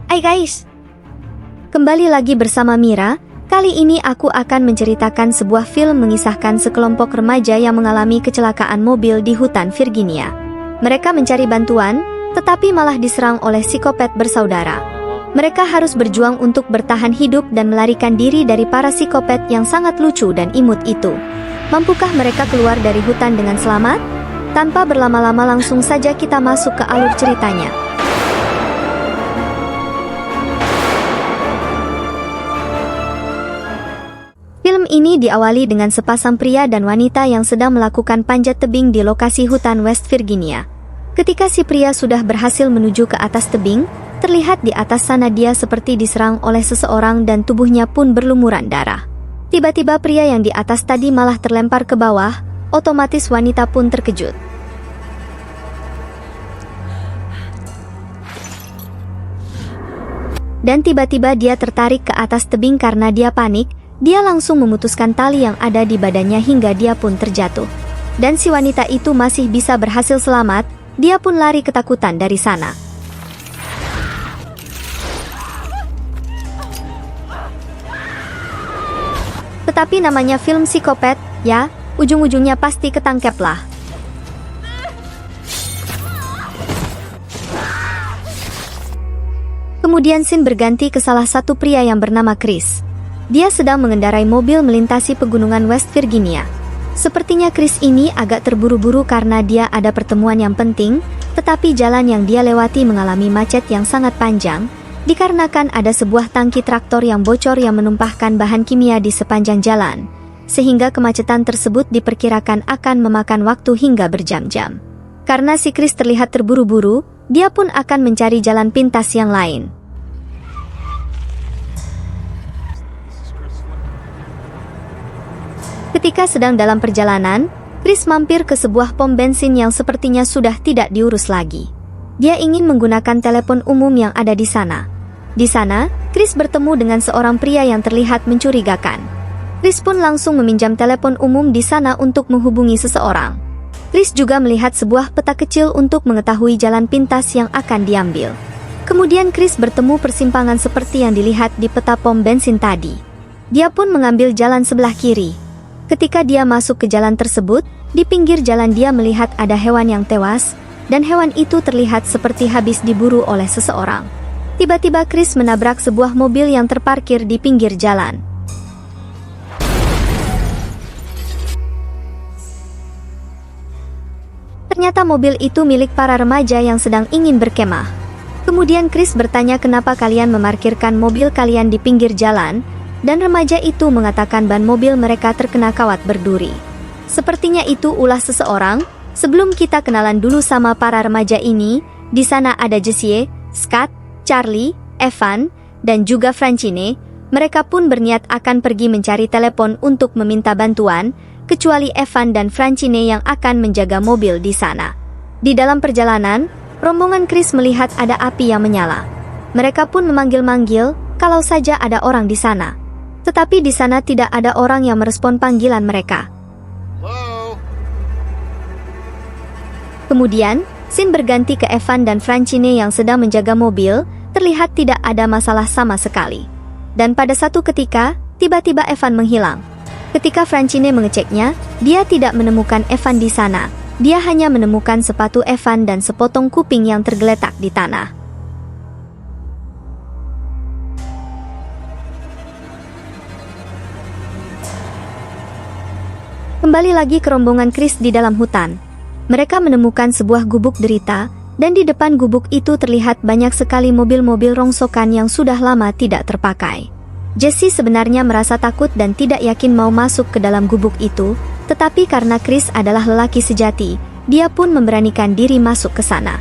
Hai guys, kembali lagi bersama Mira. Kali ini aku akan menceritakan sebuah film mengisahkan sekelompok remaja yang mengalami kecelakaan mobil di hutan Virginia. Mereka mencari bantuan, tetapi malah diserang oleh psikopat bersaudara. Mereka harus berjuang untuk bertahan hidup dan melarikan diri dari para psikopat yang sangat lucu dan imut itu. Mampukah mereka keluar dari hutan dengan selamat? Tanpa berlama-lama langsung saja kita masuk ke alur ceritanya. Film ini diawali dengan sepasang pria dan wanita yang sedang melakukan panjat tebing di lokasi hutan West Virginia. Ketika si pria sudah berhasil menuju ke atas tebing, terlihat di atas sana dia seperti diserang oleh seseorang dan tubuhnya pun berlumuran darah. Tiba-tiba pria yang di atas tadi malah terlempar ke bawah, otomatis wanita pun terkejut. Dan tiba-tiba dia tertarik ke atas tebing karena dia panik. Dia langsung memutuskan tali yang ada di badannya hingga dia pun terjatuh. Dan si wanita itu masih bisa berhasil selamat, dia pun lari ketakutan dari sana. Tetapi namanya film psikopat, ya, ujung-ujungnya pasti ketangkep lah. Kemudian scene berganti ke salah satu pria yang bernama Chris. Dia sedang mengendarai mobil melintasi pegunungan West Virginia. Sepertinya Chris ini agak terburu-buru karena dia ada pertemuan yang penting, tetapi jalan yang dia lewati mengalami macet yang sangat panjang, dikarenakan ada sebuah tangki traktor yang bocor yang menumpahkan bahan kimia di sepanjang jalan, sehingga kemacetan tersebut diperkirakan akan memakan waktu hingga berjam-jam. Karena si Chris terlihat terburu-buru, dia pun akan mencari jalan pintas yang lain. Ketika sedang dalam perjalanan, Chris mampir ke sebuah pom bensin yang sepertinya sudah tidak diurus lagi. Dia ingin menggunakan telepon umum yang ada di sana. Di sana, Chris bertemu dengan seorang pria yang terlihat mencurigakan. Chris pun langsung meminjam telepon umum di sana untuk menghubungi seseorang. Chris juga melihat sebuah peta kecil untuk mengetahui jalan pintas yang akan diambil. Kemudian Chris bertemu persimpangan seperti yang dilihat di peta pom bensin tadi. Dia pun mengambil jalan sebelah kiri. Ketika dia masuk ke jalan tersebut, di pinggir jalan dia melihat ada hewan yang tewas, dan hewan itu terlihat seperti habis diburu oleh seseorang. Tiba-tiba Chris menabrak sebuah mobil yang terparkir di pinggir jalan. Ternyata mobil itu milik para remaja yang sedang ingin berkemah. Kemudian Chris bertanya kenapa kalian memarkirkan mobil kalian di pinggir jalan, dan remaja itu mengatakan ban mobil mereka terkena kawat berduri. Sepertinya itu ulah seseorang. Sebelum kita kenalan dulu sama para remaja ini, di sana ada Jesse, Scott, Charlie, Evan, dan juga Francine. Mereka pun berniat akan pergi mencari telepon untuk meminta bantuan, kecuali Evan dan Francine yang akan menjaga mobil di sana. Di dalam perjalanan, rombongan Chris melihat ada api yang menyala. Mereka pun memanggil-manggil, kalau saja ada orang di sana. Tetapi di sana tidak ada orang yang merespon panggilan mereka. Hello? Kemudian, scene berganti ke Evan dan Francine yang sedang menjaga mobil, terlihat tidak ada masalah sama sekali. Dan pada satu ketika, tiba-tiba Evan menghilang. Ketika Francine mengeceknya, dia tidak menemukan Evan di sana. Dia hanya menemukan sepatu Evan dan sepotong kuping yang tergeletak di tanah. Kembali lagi ke rombongan Chris di dalam hutan. Mereka menemukan sebuah gubuk derita, dan di depan gubuk itu terlihat banyak sekali mobil-mobil rongsokan yang sudah lama tidak terpakai. Jesse sebenarnya merasa takut dan tidak yakin mau masuk ke dalam gubuk itu, tetapi karena Chris adalah lelaki sejati, dia pun memberanikan diri masuk ke sana.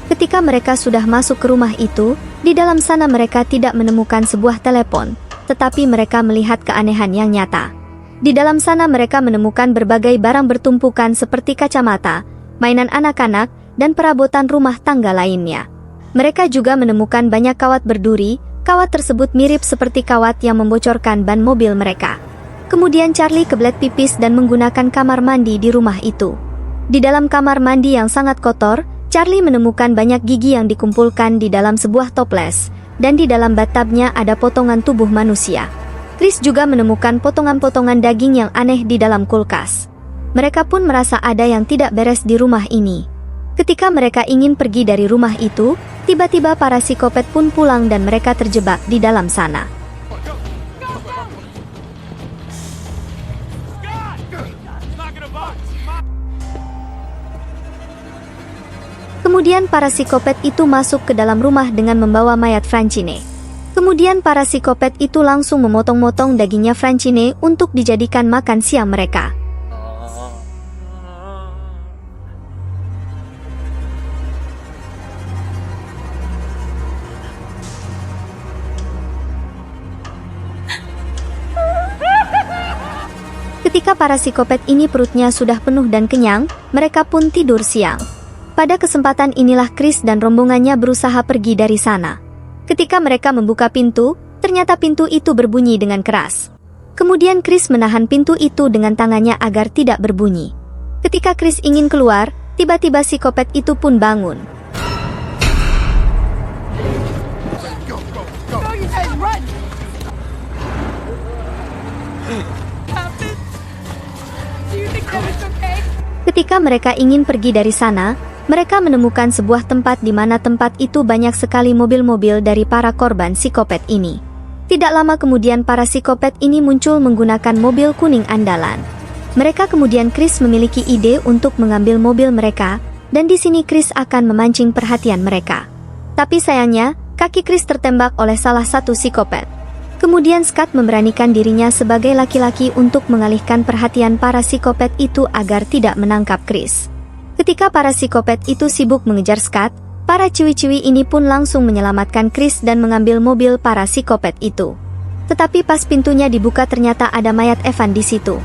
Ketika mereka sudah masuk ke rumah itu, di dalam sana mereka tidak menemukan sebuah telepon, tetapi mereka melihat keanehan yang nyata. Di dalam sana mereka menemukan berbagai barang bertumpukan seperti kacamata, mainan anak-anak, dan perabotan rumah tangga lainnya. Mereka juga menemukan banyak kawat berduri. Kawat tersebut mirip seperti kawat yang membocorkan ban mobil mereka. Kemudian Charlie kebelet pipis dan menggunakan kamar mandi di rumah itu. Di dalam kamar mandi yang sangat kotor, Charlie menemukan banyak gigi yang dikumpulkan di dalam sebuah toples, dan di dalam bathtubnya ada potongan tubuh manusia. Chris juga menemukan potongan-potongan daging yang aneh di dalam kulkas. Mereka pun merasa ada yang tidak beres di rumah ini. Ketika mereka ingin pergi dari rumah itu, tiba-tiba para psikopat pun pulang dan mereka terjebak di dalam sana. Kemudian para psikopat itu masuk ke dalam rumah dengan membawa mayat Francine. Kemudian para psikopat itu langsung memotong-motong dagingnya Francine untuk dijadikan makan siang mereka. Ketika para psikopat ini perutnya sudah penuh dan kenyang, mereka pun tidur siang. Pada kesempatan inilah Chris dan rombongannya berusaha pergi dari sana. Ketika mereka membuka pintu, ternyata pintu itu berbunyi dengan keras. Kemudian Chris menahan pintu itu dengan tangannya agar tidak berbunyi. Ketika Chris ingin keluar, tiba-tiba psikopat itu pun bangun. Ketika mereka ingin pergi dari sana, mereka menemukan sebuah tempat di mana tempat itu banyak sekali mobil-mobil dari para korban psikopat ini. Tidak lama kemudian para psikopat ini muncul menggunakan mobil kuning andalan. Mereka kemudian Chris memiliki ide untuk mengambil mobil mereka, dan di sini Chris akan memancing perhatian mereka. Tapi sayangnya, kaki Chris tertembak oleh salah satu psikopat. Kemudian Scott memberanikan dirinya sebagai laki-laki untuk mengalihkan perhatian para psikopat itu agar tidak menangkap Chris. Ketika para psikopat itu sibuk mengejar Scott, para ciwi-ciwi ini pun langsung menyelamatkan Chris dan mengambil mobil para psikopat itu. Tetapi pas pintunya dibuka ternyata ada mayat Evan di situ.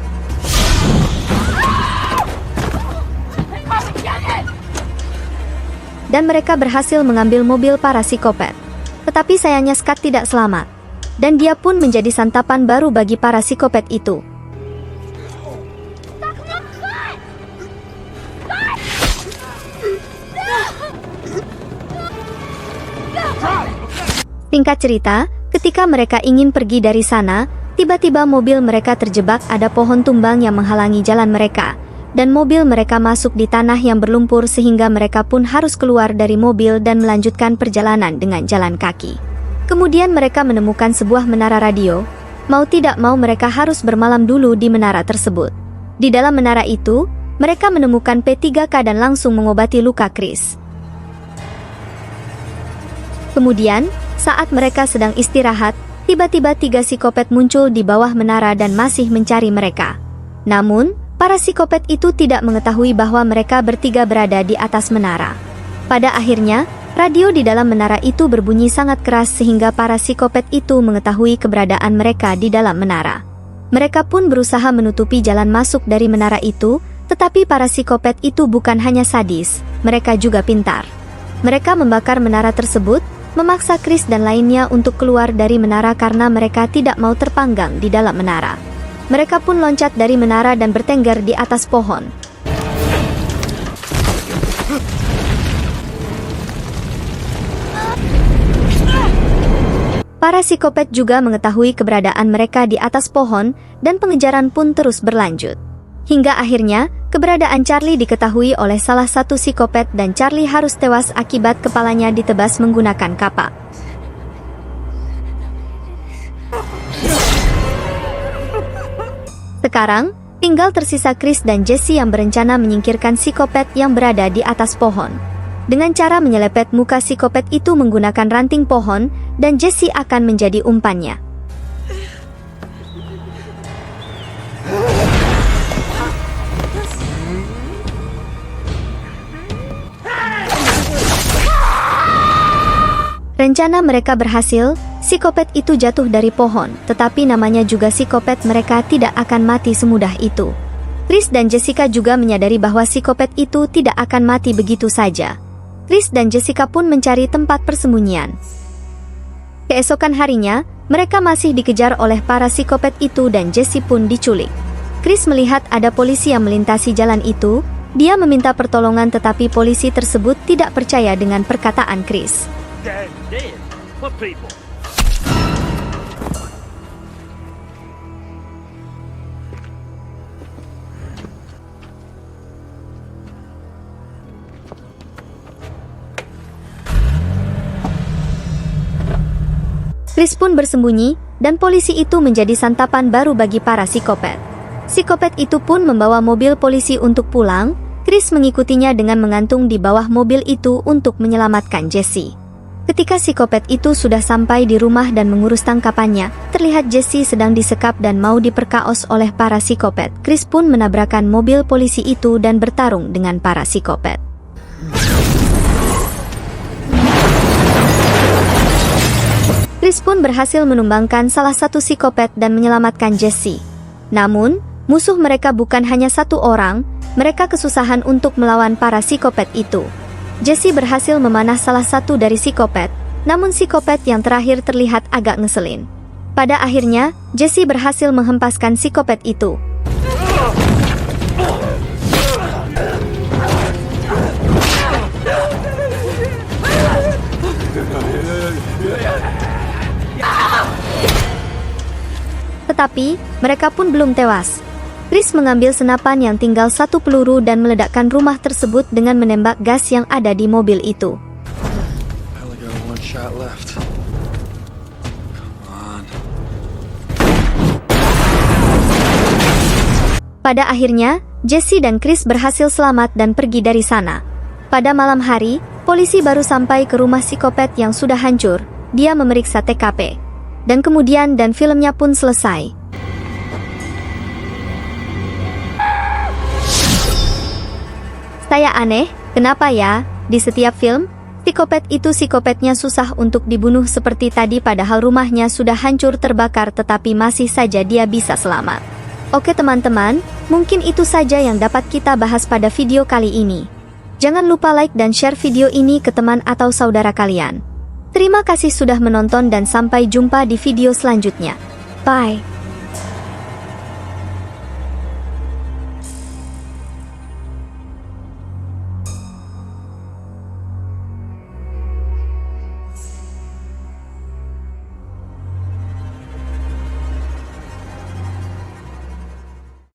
Dan mereka berhasil mengambil mobil para psikopat. Tetapi sayangnya Scott tidak selamat. Dan dia pun menjadi santapan baru bagi para psikopat itu. Singkat cerita, ketika mereka ingin pergi dari sana, tiba-tiba mobil mereka terjebak ada pohon tumbang yang menghalangi jalan mereka, dan mobil mereka masuk di tanah yang berlumpur sehingga mereka pun harus keluar dari mobil dan melanjutkan perjalanan dengan jalan kaki. Kemudian mereka menemukan sebuah menara radio. Mau tidak mau mereka harus bermalam dulu di menara tersebut. Di dalam menara itu, mereka menemukan P3K dan langsung mengobati luka Chris. Kemudian, saat mereka sedang istirahat, tiba-tiba 3 psikopat muncul di bawah menara dan masih mencari mereka. Namun, para psikopat itu tidak mengetahui bahwa mereka bertiga berada di atas menara. Pada akhirnya, radio di dalam menara itu berbunyi sangat keras sehingga para psikopat itu mengetahui keberadaan mereka di dalam menara. Mereka pun berusaha menutupi jalan masuk dari menara itu, tetapi para psikopat itu bukan hanya sadis, mereka juga pintar. Mereka membakar menara tersebut, memaksa Chris dan lainnya untuk keluar dari menara karena mereka tidak mau terpanggang di dalam menara. Mereka pun loncat dari menara dan bertengger di atas pohon. Para psikopat juga mengetahui keberadaan mereka di atas pohon, dan pengejaran pun terus berlanjut. Hingga akhirnya, keberadaan Charlie diketahui oleh salah satu psikopat dan Charlie harus tewas akibat kepalanya ditebas menggunakan kapak. Sekarang, tinggal tersisa Chris dan Jesse yang berencana menyingkirkan psikopat yang berada di atas pohon. Dengan cara menyelepet muka psikopat itu menggunakan ranting pohon, dan Jesse akan menjadi umpannya. Rencana mereka berhasil, psikopat itu jatuh dari pohon, tetapi namanya juga psikopat mereka tidak akan mati semudah itu. Chris dan Jessica juga menyadari bahwa psikopat itu tidak akan mati begitu saja. Chris dan Jessica pun mencari tempat persembunyian. Keesokan harinya, mereka masih dikejar oleh para psikopat itu dan Jesse pun diculik. Chris melihat ada polisi yang melintasi jalan itu, dia meminta pertolongan tetapi polisi tersebut tidak percaya dengan perkataan Chris. What people? Chris pun bersembunyi, dan polisi itu menjadi santapan baru bagi para psikopat. Psikopat itu pun membawa mobil polisi untuk pulang. Chris mengikutinya dengan mengantung di bawah mobil itu untuk menyelamatkan Jesse. Ketika psikopat itu sudah sampai di rumah dan mengurus tangkapannya, terlihat Jesse sedang disekap dan mau diperkaos oleh para psikopat. Chris pun menabrakan mobil polisi itu dan bertarung dengan para psikopat. Chris pun berhasil menumbangkan salah satu psikopat dan menyelamatkan Jesse. Namun, musuh mereka bukan hanya satu orang, mereka kesusahan untuk melawan para psikopat itu. Jesse berhasil memanah salah satu dari psikopat, namun psikopat yang terakhir terlihat agak ngeselin. Pada akhirnya, Jesse berhasil menghempaskan psikopat itu. Tetapi, mereka pun belum tewas. Chris mengambil senapan yang tinggal satu peluru dan meledakkan rumah tersebut dengan menembak gas yang ada di mobil itu. Pada akhirnya, Jesse dan Chris berhasil selamat dan pergi dari sana. Pada malam hari, polisi baru sampai ke rumah psikopat yang sudah hancur. Dia memeriksa TKP. Dan kemudian filmnya pun selesai. Saya aneh, kenapa ya, di setiap film, psikopat itu psikopatnya susah untuk dibunuh seperti tadi padahal rumahnya sudah hancur terbakar tetapi masih saja dia bisa selamat. Oke teman-teman, mungkin itu saja yang dapat kita bahas pada video kali ini. Jangan lupa like dan share video ini ke teman atau saudara kalian. Terima kasih sudah menonton dan sampai jumpa di video selanjutnya. Bye.